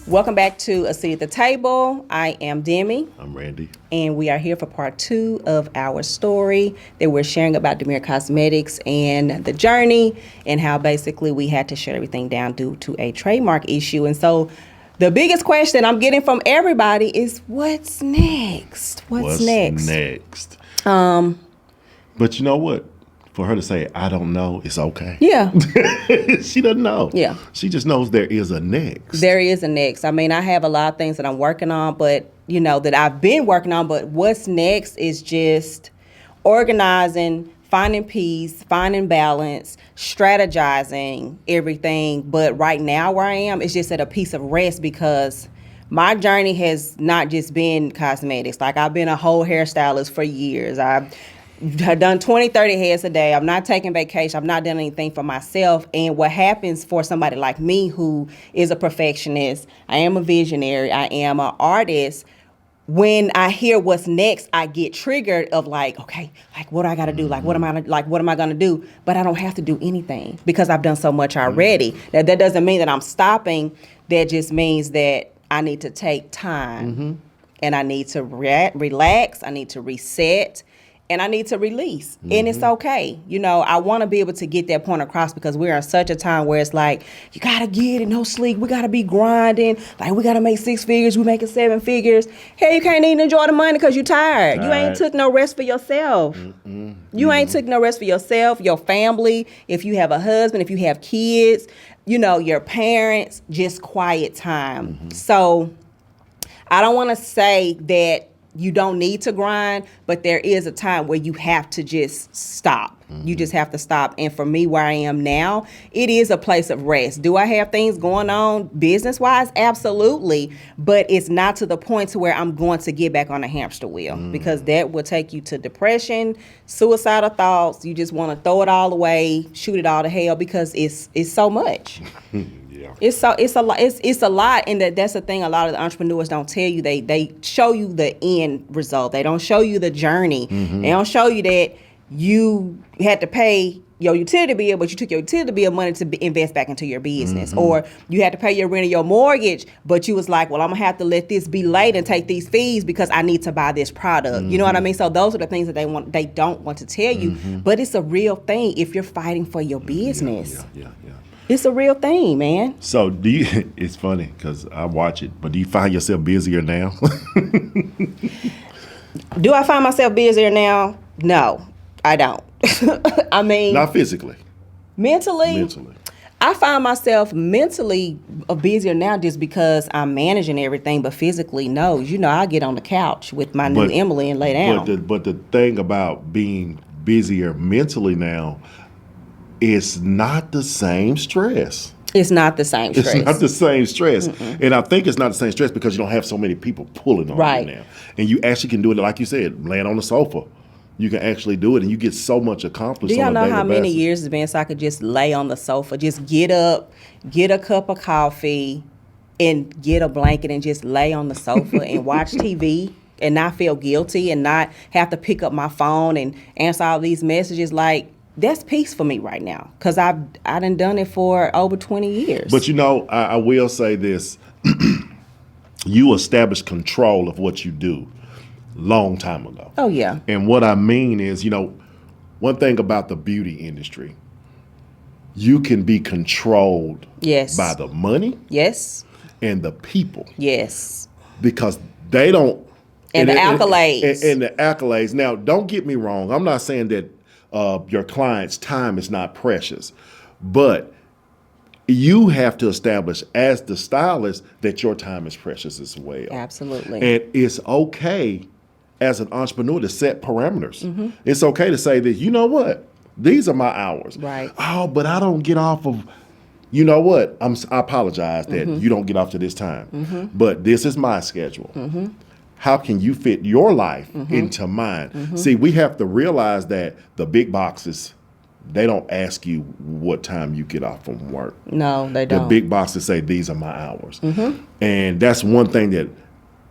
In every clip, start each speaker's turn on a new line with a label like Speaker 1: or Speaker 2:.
Speaker 1: Welcome back to A Seat at the Table. I am Demi,
Speaker 2: I'm Randy.
Speaker 1: and we are here for part 2 of our story that we're sharing about Demir Cosmetics and the journey and how basically we had to shut everything down due to a trademark issue. And so the biggest question I'm getting from everybody is, what's next? What's next?
Speaker 2: Next? But you know what? For her to say, I don't know, it's okay.
Speaker 1: Yeah.
Speaker 2: She doesn't know.
Speaker 1: Yeah.
Speaker 2: She just knows there is a next.
Speaker 1: There is a next. I mean, I have a lot of things that I'm working on, but, that I've been working on. But what's next is just organizing, finding peace, finding balance, strategizing everything. But right now where I am, it's just at a piece of rest because my journey has not just been cosmetics. Like, I've been a whole hairstylist for years. I've done 20, 30 heads a day. I'm not taking vacation. I've not done anything for myself. And what happens for somebody like me who is a perfectionist, I am a visionary, I am an artist, when I hear what's next, I get triggered of like, okay, like what do I got to do? Like, what am I going to do? But I don't have to do anything because I've done so much already. That doesn't mean that I'm stopping. That just means that I need to take time and I need to relax. I need to reset. And I need to release. And it's okay. I want to be able to get that point across because we're in such a time where it's like, you got to get it, no sleep. We got to be grinding. Like, we got to make 6 figures. We making 7 figures. Hey, you can't even enjoy the money because you're tired. You ain't took no rest for yourself. You ain't took no rest for yourself, your family. If you have a husband, if you have kids, your parents, just quiet time. So I don't want to say that you don't need to grind, but there is a time where you have to just stop. You just have to stop. And for me, where I am now, it is a place of rest. Do I have things going on business-wise? Absolutely. But it's not to the point to where I'm going to get back on the hamster wheel because that will take you to depression, suicidal thoughts. You just want to throw it all away, shoot it all to hell because it's so much. It's a lot, and that's the thing. A lot of the entrepreneurs don't tell you. They show you the end result. They don't show you the journey. They don't show you that you had to pay your utility bill, but you took your utility bill money to invest back into your business, or you had to pay your rent or your mortgage, but you was like, well, I'm gonna have to let this be late and take these fees because I need to buy this product. You know what I mean? So those are the things that they don't want to tell you, but it's a real thing if you're fighting for your business.
Speaker 2: Yeah.
Speaker 1: It's a real thing, man.
Speaker 2: So it's funny because I watch it, but do you find yourself busier now?
Speaker 1: Do I find myself busier now? No, I don't. I mean,
Speaker 2: Not physically.
Speaker 1: mentally, I find myself mentally busier now just because I'm managing everything, but physically, no. I get on the couch with my new Emily and lay down.
Speaker 2: But the thing about being busier mentally now, it's not the same stress.
Speaker 1: It's not the same stress.
Speaker 2: It's not the same stress. And I think it's not the same stress because you don't have so many people pulling on you now. And you actually can do it, like you said, laying on the sofa. You can actually do it, and you get so much accomplished.
Speaker 1: Do y'all
Speaker 2: on a
Speaker 1: know
Speaker 2: daily
Speaker 1: how many
Speaker 2: basis.
Speaker 1: years it's been so I could just lay on the sofa, just get up, get a cup of coffee, and get a blanket and just lay on the sofa and watch TV and not feel guilty and not have to pick up my phone and answer all these messages? Like, that's peace for me right now because I done it for over 20 years.
Speaker 2: But I will say this. You establish control of what you do long time ago.
Speaker 1: Oh, yeah.
Speaker 2: And what I mean is, one thing about the beauty industry, you can be controlled by the money and the people.
Speaker 1: Yes.
Speaker 2: Because they don't.
Speaker 1: And the accolades.
Speaker 2: And the accolades. Now, don't get me wrong. I'm not saying that your client's time is not precious, but you have to establish as the stylist that your time is precious as well.
Speaker 1: Absolutely.
Speaker 2: And it's okay as an entrepreneur to set parameters. It's okay to say that, you know what, these are my hours.
Speaker 1: Right.
Speaker 2: Oh, but I don't get off of, you know what, I apologize that you don't get off to this time, but this is my schedule. How can you fit your life into mine? See, we have to realize that the big boxes, they don't ask you what time you get off from work.
Speaker 1: No, they don't.
Speaker 2: The big boxes say, these are my hours. And that's one thing that,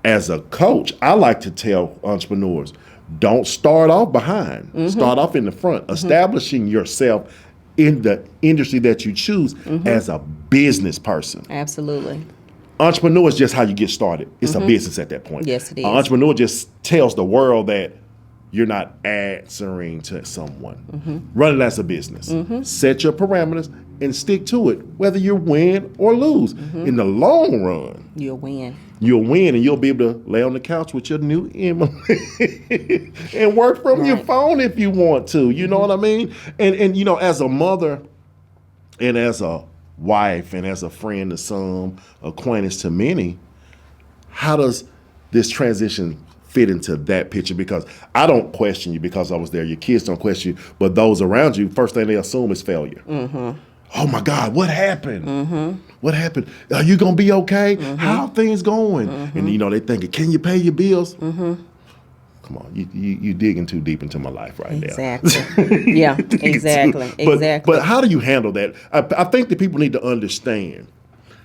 Speaker 2: as a coach, I like to tell entrepreneurs, don't start off behind. Start off in the front, establishing yourself in the industry that you choose as a business person.
Speaker 1: Absolutely.
Speaker 2: Entrepreneur is just how you get started. It's a business at that point.
Speaker 1: Yes, it is.
Speaker 2: An entrepreneur just tells the world that you're not answering to someone. Run it as a business. Set your parameters and stick to it, whether you win or lose. In the long run,
Speaker 1: You'll win.
Speaker 2: you'll win, and you'll be able to lay on the couch with your new Emily and work from your phone if you want to. You know what I mean? And you know, as a mother and as a wife and as a friend to some, acquaintance to many, how does this transition fit into that picture? Because I don't question you because I was there. Your kids don't question you, but those around you, first thing they assume is failure. Oh my God, what happened? What happened? Are you gonna be okay? How are things going? And you know, they thinking, can you pay your bills? Come on, you digging too deep into my life right now.
Speaker 1: Exactly. Yeah, exactly. Exactly.
Speaker 2: But how do you handle that? I think that people need to understand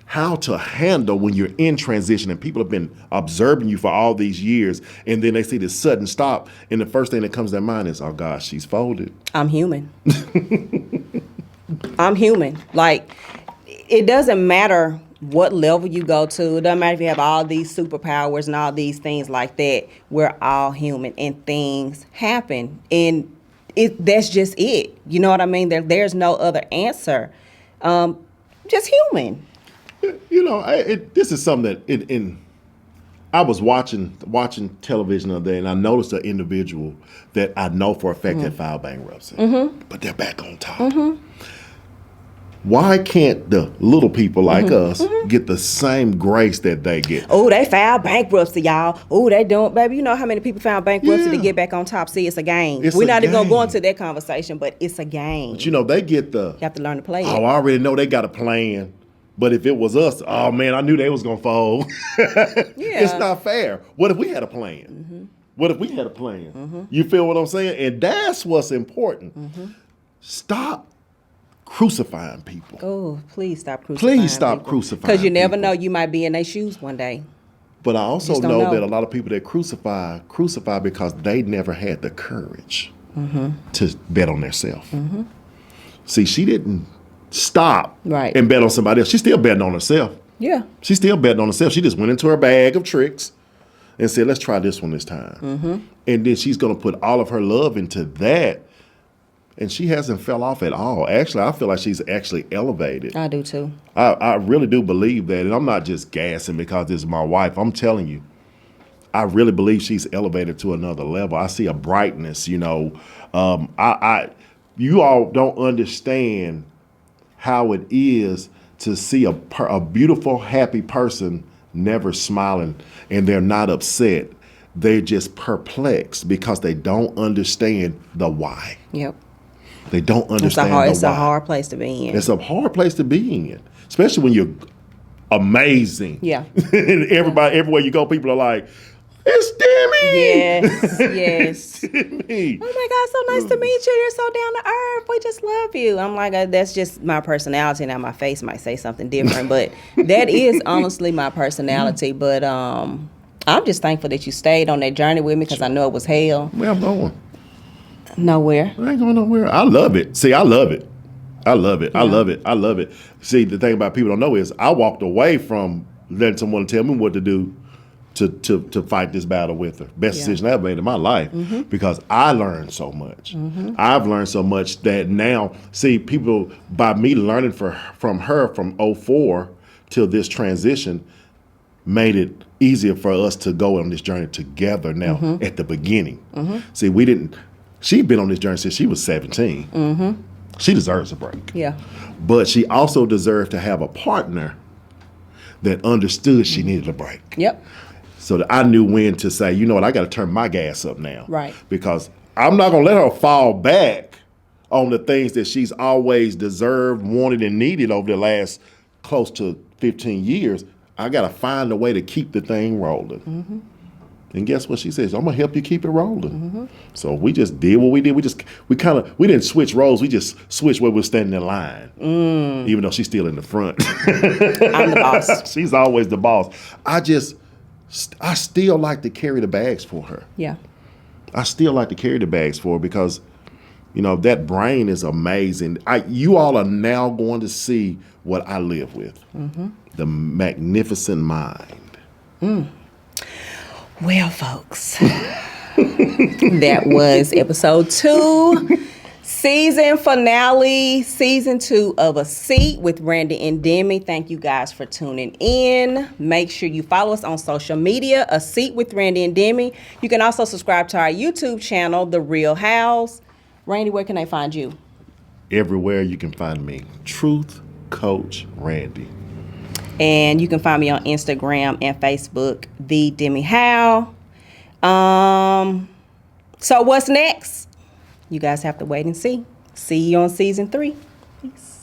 Speaker 2: how to handle when you're in transition and people have been observing you for all these years, and then they see this sudden stop, and the first thing that comes to their mind is, oh gosh, she's folded.
Speaker 1: I'm human. I'm human. Like, it doesn't matter what level you go to. It doesn't matter if you have all these superpowers and all these things like that. We're all human, and things happen, and that's just it. You know what I mean? There's no other answer. Just human.
Speaker 2: You know, this is something that I was watching television the other day, and I noticed an individual that I know for a fact had filed bankruptcy, but they're back on top. Why can't the little people like us get the same grace that they get?
Speaker 1: Oh, they filed bankruptcy, y'all. Oh, they don't, baby. You know how many people found bankruptcy to get back on top? See, it's a game. We're not even gonna go into that conversation, but it's a game.
Speaker 2: But you know, they get
Speaker 1: You have to learn to play it.
Speaker 2: I already know they got a plan. But if it was us, oh man, I knew they was gonna fold. It's not fair. What if we had a plan? What if we had a plan? You feel what I'm saying? And that's what's important. Stop crucifying people.
Speaker 1: Oh, please stop crucifying.
Speaker 2: Please stop crucifying.
Speaker 1: Because you never
Speaker 2: people.
Speaker 1: know, you might be in their shoes one day.
Speaker 2: But I also
Speaker 1: Just don't
Speaker 2: know
Speaker 1: know.
Speaker 2: that a lot of people that crucify because they never had the courage to bet on themselves. See, she didn't stop and bet on somebody else. She's still betting on herself.
Speaker 1: Yeah.
Speaker 2: She's still betting on herself. She just went into her bag of tricks and said, let's try this one this time. And then she's going to put all of her love into that. And she hasn't fell off at all. Actually, I feel like she's actually elevated.
Speaker 1: I do too.
Speaker 2: I really do believe that. And I'm not just gassing because this is my wife. I'm telling you, I really believe she's elevated to another level. I see a brightness, you know. You all don't understand how it is to see a beautiful, happy person never smiling, and they're not upset. They're just perplexed because they don't understand the why.
Speaker 1: Yep.
Speaker 2: They don't understand
Speaker 1: It's
Speaker 2: the why.
Speaker 1: a hard place to be in.
Speaker 2: It's a hard place to be in, especially when you're amazing.
Speaker 1: Yeah.
Speaker 2: And everywhere you go, people are like, it's Demi.
Speaker 1: Yes.
Speaker 2: Demi.
Speaker 1: Oh my God, so nice to meet you. You're so down to earth. We just love you. I'm like, that's just my personality. Now my face might say something different, but that is honestly my personality. But I'm just thankful that you stayed on that journey with me because I know it was hell.
Speaker 2: Where I'm going?
Speaker 1: Nowhere.
Speaker 2: I ain't going nowhere. I love it. See, I love it. I love it. I love it. I love it. See, the thing about people don't know is I walked away from letting someone tell me what to do to fight this battle with her. Best decision I ever made in my life because I learned so much. I've learned so much that now, see, people, by me learning from her from 2004 till this transition, made it easier for us to go on this journey together now at the beginning. See, she'd been on this journey since she was 17. She deserves a break.
Speaker 1: Yeah.
Speaker 2: But she also deserved to have a partner that understood she needed a break.
Speaker 1: Yep.
Speaker 2: So that I knew when to say, you know what, I got to turn my gas up now.
Speaker 1: Right.
Speaker 2: Because I'm not going to let her fall back on the things that she's always deserved, wanted, and needed over the last close to 15 years. I got to find a way to keep the thing rolling. And guess what she says? I'm going to help you keep it rolling. So we just did what we did. We didn't switch roles. We just switched where we're standing in line. Even though she's still in the front.
Speaker 1: I'm the boss.
Speaker 2: She's always the boss. I still like to carry the bags for her.
Speaker 1: Yeah.
Speaker 2: I still like to carry the bags for her because You know, that brain is amazing. You all are now going to see what I live with. The magnificent mind.
Speaker 1: Well, folks, that was episode 2, season finale, season 2 of A Seat with Randy and Demi. Thank you guys for tuning in. Make sure you follow us on social media, A Seat with Randy and Demi. You can also subscribe to our YouTube channel, The Real House. Randy, where can they find you?
Speaker 2: Everywhere you can find me. Truth Coach Randy.
Speaker 1: And you can find me on Instagram and Facebook, The Demi Howe. So what's next? You guys have to wait and see. See you on season 3. Peace.